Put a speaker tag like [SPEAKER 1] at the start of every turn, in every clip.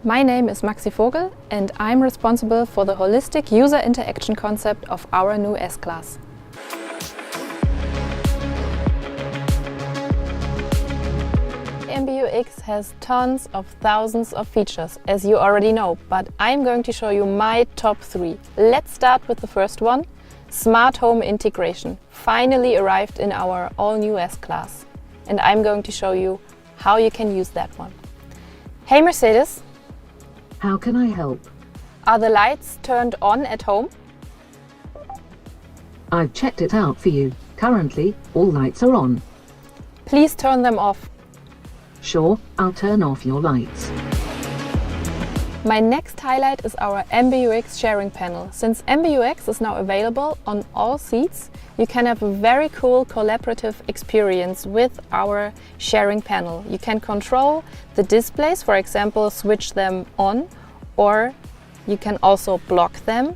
[SPEAKER 1] My name is Maxi Vogel and I'm responsible for the holistic user interaction concept of our new S-Class. MBUX has tons of thousands of features, as you already know, but I'm going to show you my top 3. Let's start with the first one. Smart home integration finally arrived in our all-new S-Class, and I'm going to show you how you can use that one. Hey Mercedes!
[SPEAKER 2] How can I help?
[SPEAKER 1] Are the lights turned on at home?
[SPEAKER 2] I've checked it out for you. Currently, all lights are on.
[SPEAKER 1] Please turn them off.
[SPEAKER 2] Sure, I'll turn off your lights.
[SPEAKER 1] My next highlight is our MBUX sharing panel. Since MBUX is now available on all seats, you can have a very cool collaborative experience with our sharing panel. You can control the displays, for example, switch them on, or you can also block them.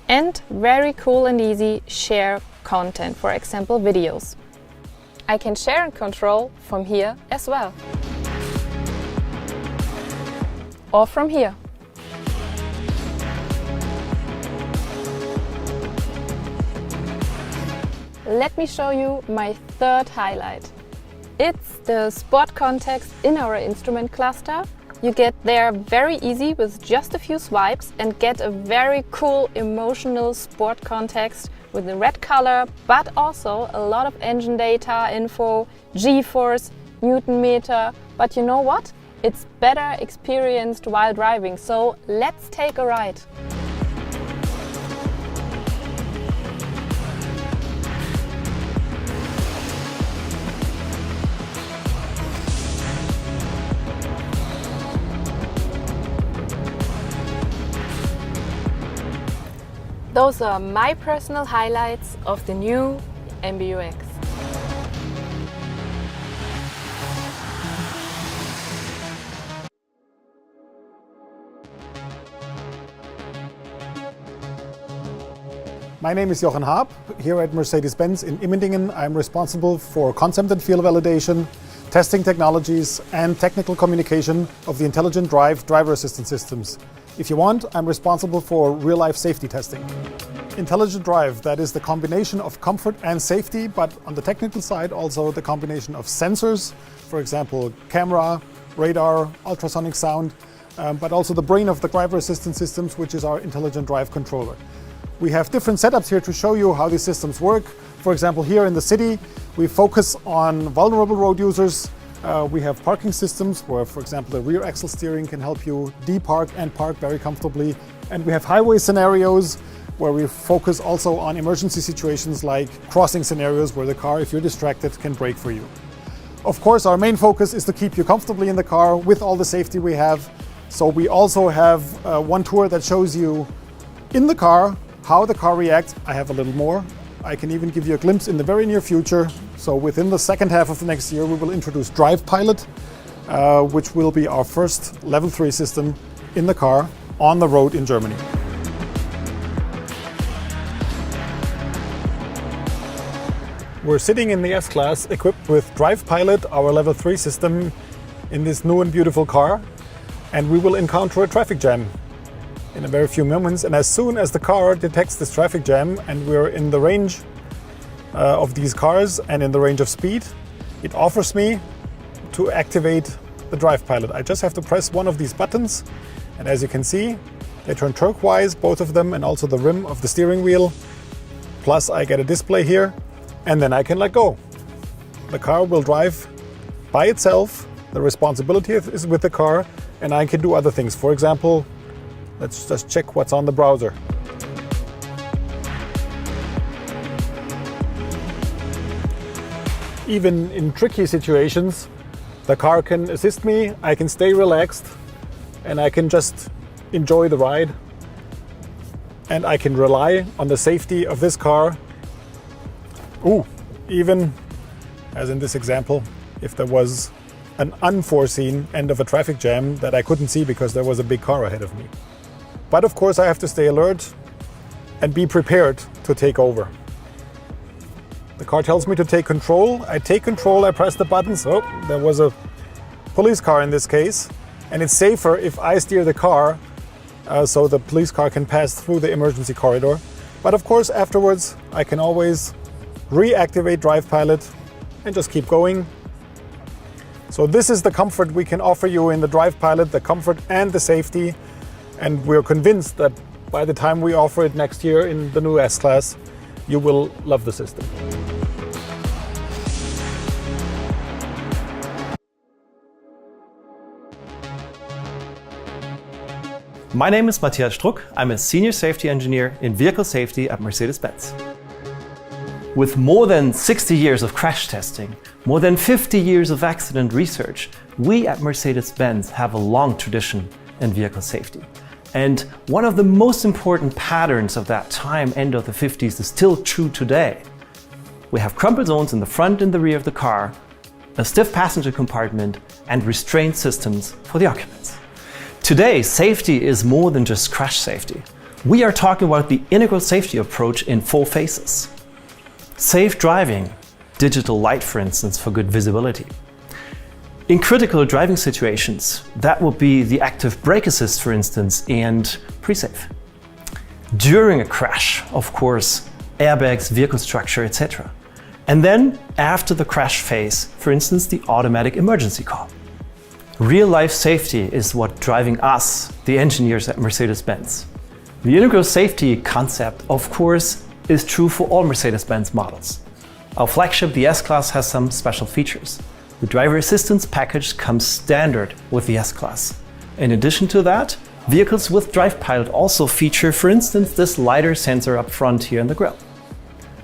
[SPEAKER 1] And very cool and easy, share content, for example, videos. I can share and control from here as well. Or from here. Let me show you my third highlight. It's the sport context in our instrument cluster. You get there very easy with just a few swipes and get a very cool emotional sport context with the red color, but also a lot of engine data, info, G-force, Newton meter. But you know what? It's better experienced while driving, so let's take a ride. Those are my personal highlights of the new MBUX.
[SPEAKER 3] My name is Jochen Haab. Here at Mercedes-Benz in Immendingen, I'm responsible for concept and field validation, testing technologies, and technical communication of the intelligent driver assistance systems. If you want, I'm responsible for real-life safety testing. Intelligent drive, that is the combination of comfort and safety, but on the technical side also the combination of sensors, for example, camera, radar, ultrasonic sound, but also the brain of the driver assistance systems, which is our intelligent drive controller. We have different setups here to show you how these systems work. For example, here in the city, we focus on vulnerable road users. We have parking systems where, for example, the rear axle steering can help you depark and park very comfortably. And we have highway scenarios where we focus also on emergency situations like crossing scenarios where the car, if you're distracted, can brake for you. Of course, our main focus is to keep you comfortably in the car with all the safety we have. So we also have one tour that shows you in the car how the car reacts. I have a little more. I can even give you a glimpse in the very near future. So within the second half of the next year, we will introduce Drive Pilot, which will be our first level 3 system in the car on the road in Germany. We're sitting in the S-Class equipped with Drive Pilot, our level 3 system, in this new and beautiful car. And we will encounter a traffic jam in a very few moments, and as soon as the car detects this traffic jam and we're in the range of these cars and in the range of speed, it offers me to activate the Drive Pilot. I just have to press one of these buttons, and as you can see, they turn turquoise, both of them, and also the rim of the steering wheel. Plus I get a display here, and then I can let go. The car will drive by itself. The responsibility is with the car, and I can do other things. For example, let's just check what's on the browser. Even in tricky situations, the car can assist me, I can stay relaxed, and I can just enjoy the ride. And I can rely on the safety of this car. Even, as in this example, if there was an unforeseen end of a traffic jam that I couldn't see because there was a big car ahead of me. But of course I have to stay alert and be prepared to take over. The car tells me to take control. I take control, I press the buttons. Oh, there was a police car in this case. and it's safer if I steer the car so the police car can pass through the emergency corridor. But of course, afterwards, I can always reactivate Drive Pilot and just keep going. So this is the comfort we can offer you in the Drive Pilot, the comfort and the safety. And we're convinced that by the time we offer it next year in the new S-Class, you will love the system.
[SPEAKER 4] My name is Matthias Struck. I'm a senior safety engineer in vehicle safety at Mercedes-Benz. With more than 60 years of crash testing, more than 50 years of accident research, we at Mercedes-Benz have a long tradition in vehicle safety. And one of the most important patterns of that time, end of the 50s, is still true today. We have crumple zones in the front and the rear of the car, a stiff passenger compartment, and restraint systems for the occupants. Today, safety is more than just crash safety. We are talking about the integral safety approach in 4 phases. Safe driving, digital light for instance for good visibility. In critical driving situations, that would be the active brake assist for instance and pre-safe. During a crash, of course, airbags, vehicle structure, etc. And then after the crash phase, for instance the automatic emergency call. Real-life safety is what driving us, the engineers at Mercedes-Benz. The integral safety concept, of course, is true for all Mercedes-Benz models. Our flagship, the S-Class, has some special features. The driver assistance package comes standard with the S-Class. In addition to that, vehicles with Drive Pilot also feature, for instance, this LiDAR sensor up front here in the grille.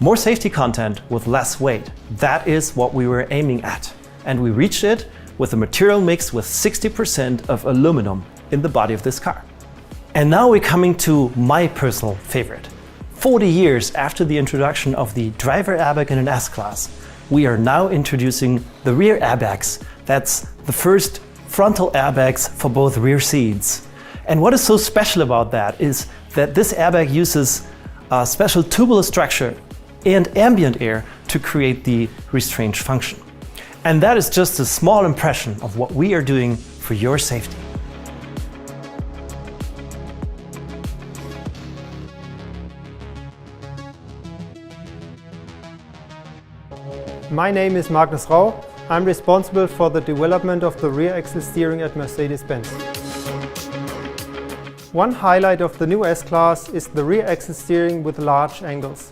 [SPEAKER 4] More safety content with less weight. That is what we were aiming at. And we reached it with a material mix with 60% of aluminum in the body of this car. And now we're coming to my personal favorite. 40 years after the introduction of the driver airbag in an S-Class, we are now introducing the rear airbags. That's the first frontal airbags for both rear seats. And what is so special about that is that this airbag uses a special tubular structure and ambient air to create the restraint function. And that is just a small impression of what we are doing for your safety.
[SPEAKER 5] My name is Magnus Rau. I'm responsible for the development of the rear axle steering at Mercedes-Benz. One highlight of the new S-Class is the rear axle steering with large angles.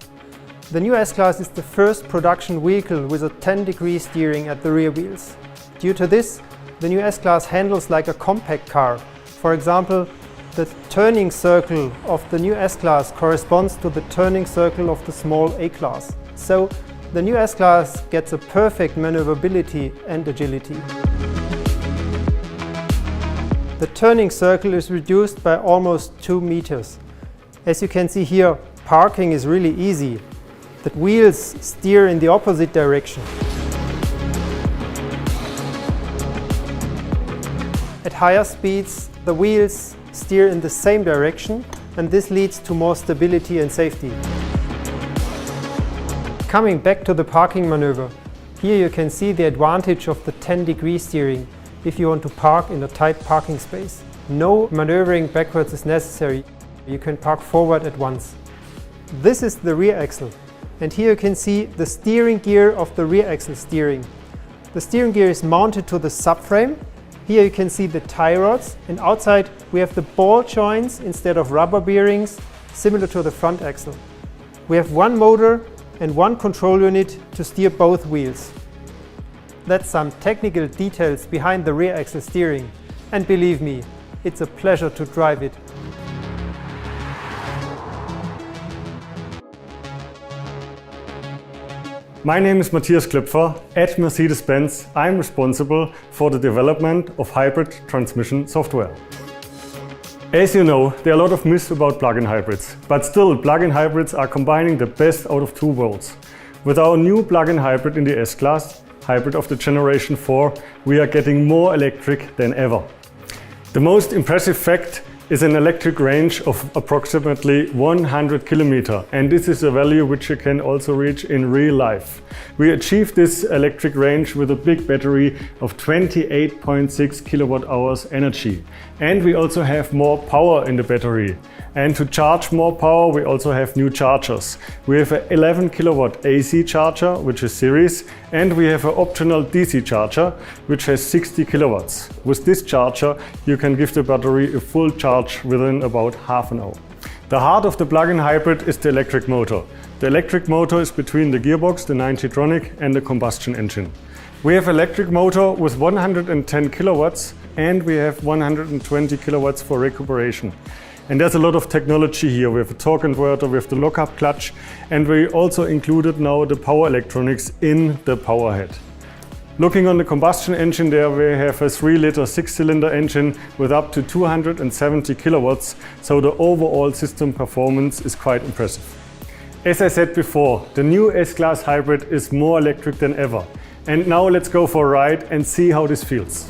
[SPEAKER 5] The new S-Class is the first production vehicle with a 10-degree steering at the rear wheels. Due to this, the new S-Class handles like a compact car. For example, the turning circle of the new S-Class corresponds to the turning circle of the small A-Class. So, the new S-Class gets a perfect maneuverability and agility. The turning circle is reduced by almost 2 meters. As you can see here, parking is really easy. The wheels steer in the opposite direction. At higher speeds, the wheels steer in the same direction, and this leads to more stability and safety. Coming back to the parking maneuver, here you can see the advantage of the 10-degree steering if you want to park in a tight parking space. No maneuvering backwards is necessary. You can park forward at once. This is the rear axle, and here you can see the steering gear of the rear axle steering. The steering gear is mounted to the subframe. Here you can see the tie rods, and outside we have the ball joints instead of rubber bearings, similar to the front axle. We have one motor and one control unit to steer both wheels. That's some technical details behind the rear axle steering, and believe me, it's a pleasure to drive it.
[SPEAKER 6] My name is Matthias Klöpfer. At Mercedes-Benz, I'm responsible for the development of hybrid transmission software. As you know, there are a lot of myths about plug-in hybrids, but still plug-in hybrids are combining the best out of 2 worlds. With our new plug-in hybrid in the S-Class, hybrid of the Generation 4, we are getting more electric than ever. The most impressive fact is an electric range of approximately 100 kilometers, and this is a value which you can also reach in real life. We achieved this electric range with a big battery of 28.6 kilowatt hours energy, and we also have more power in the battery. And to charge more power, we also have new chargers. We have an 11 kilowatt AC charger, which is series, and we have an optional DC charger, which has 60 kilowatts. With this charger, you can give the battery a full charge within about half an hour. The heart of the plug-in hybrid is the electric motor. The electric motor is between the gearbox, the 9-Tronic, and the combustion engine. We have electric motor with 110 kilowatts, and we have 120 kilowatts for recuperation. And there's a lot of technology here. We have a torque inverter, we have the lock-up clutch, and we also included now the power electronics in the power head. Looking on the combustion engine, there we have a 3-liter 6-cylinder engine with up to 270 kilowatts, so the overall system performance is quite impressive. As I said before, the new S-Class hybrid is more electric than ever. And now let's go for a ride and see how this feels.